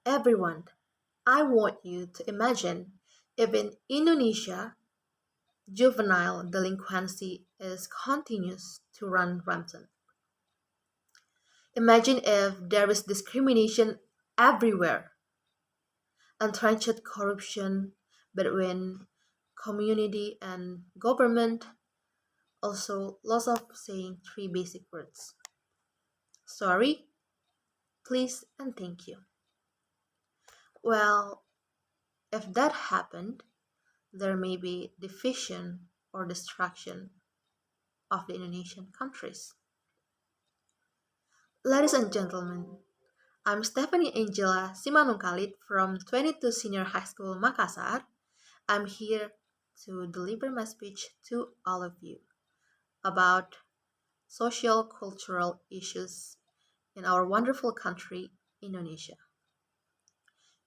Everyone, I want you to imagine if in Indonesia, juvenile delinquency is continues to run rampant. Imagine if there is discrimination everywhere, entrenched corruption between community and government, also loss of saying three basic words: sorry, please, and thank you. Well, if that happened, there may be division or destruction of the Indonesian countries. Ladies and gentlemen, I'm Stephanie Angela Simanungkalit from 22 Senior High School Makassar. I'm here to deliver my speech to all of you about social cultural issues in our wonderful country, Indonesia.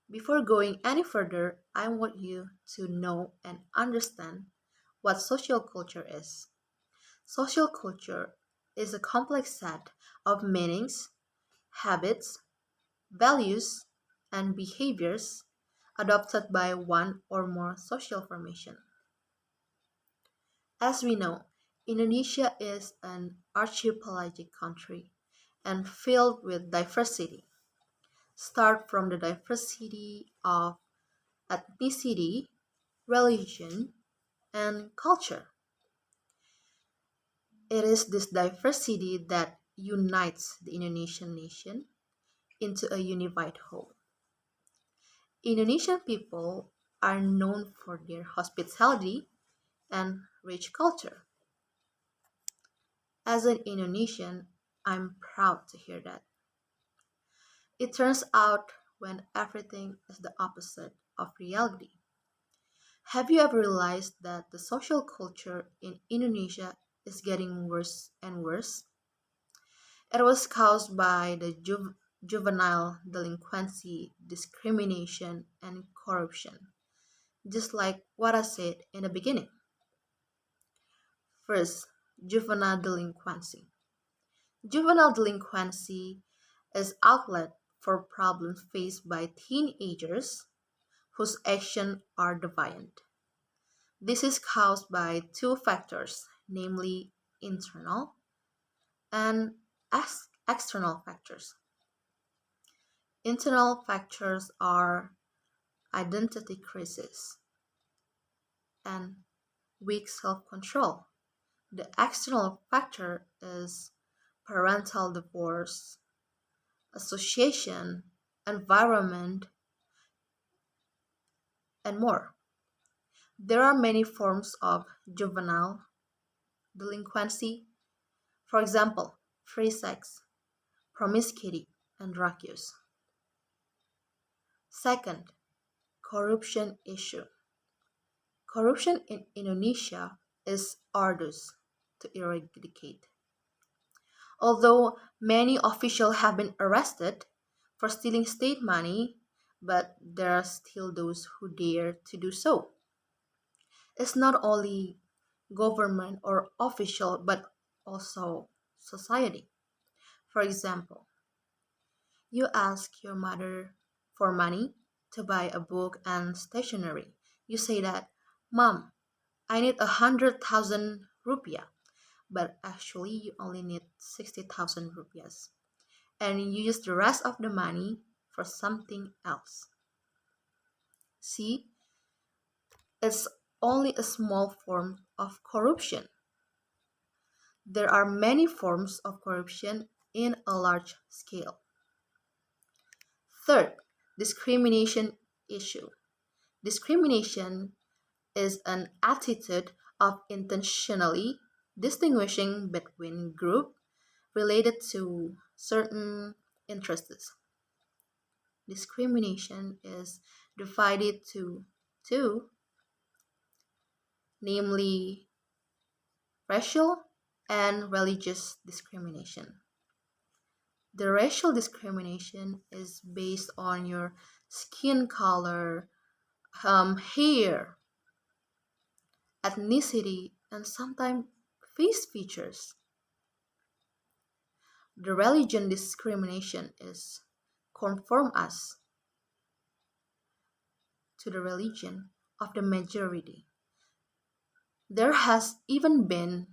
Before going any further, I want you to know and understand what social culture is. Social culture is a complex set of meanings, habits, values, and behaviors adopted by one or more social formation. As we know, Indonesia is an archipelagic country and filled with diversity. Start from the diversity of ethnicity, religion, and culture. It is this diversity that unites the Indonesian nation into a unified whole. Indonesian people are known for their hospitality and rich culture. As an Indonesian, I'm proud to hear that. It turns out when everything is the opposite of reality. Have you ever realized that the social culture in Indonesia is getting worse and worse? It was caused by the juvenile delinquency, discrimination, and corruption, just like what I said in the beginning. First, juvenile delinquency. Juvenile delinquency is outlet for problems faced by teenagers whose actions are deviant. This is caused by two factors, namely internal and external factors. Internal factors are identity crisis and weak self-control. The external factor is parental divorce, association, environment, and more. There are many forms of juvenile delinquency, for example, free sex, promiscuity, and drug use. Second, corruption issue. Corruption in Indonesia is arduous to eradicate. Although many officials have been arrested for stealing state money, but there are still those who dare to do so. It's not only government or official, but also society. For example, you ask your mother for money to buy a book and stationery. You say that, Mom, I need 100,000 rupiah, but actually you only need 60,000 rupiahs. And you use the rest of the money for something else. See, it's only a small form of corruption. There are many forms of corruption in a large scale. Third, discrimination issue. Discrimination is an attitude of intentionally distinguishing between groups related to certain interests. Discrimination is divided to two, namely racial and religious discrimination. The racial discrimination is based on your skin color, hair, ethnicity, and sometimes face features. The religion discrimination is conform us. to the religion of the majority. There has even been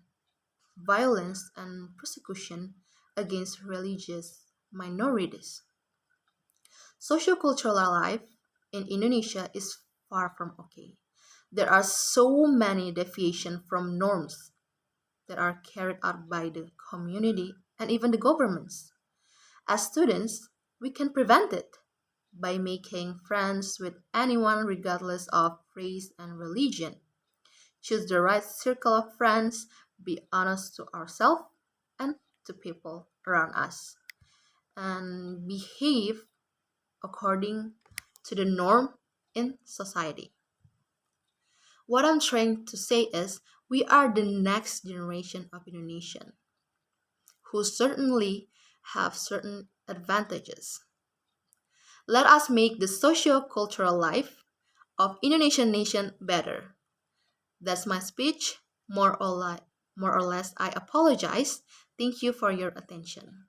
violence and persecution against religious minorities. Sociocultural life in Indonesia is far from okay. There are so many deviations from norms that are carried out by the community and even the governments. As students, we can prevent it by making friends with anyone regardless of race and religion. Choose the right circle of friends, be honest to ourselves and to people around us, and behave according to the norm in society. What I'm trying to say is we are the next generation of Indonesian who certainly have certain advantages. Let us make the socio-cultural life of Indonesian nation better. That's my speech. More or less, I apologize. Thank you for your attention.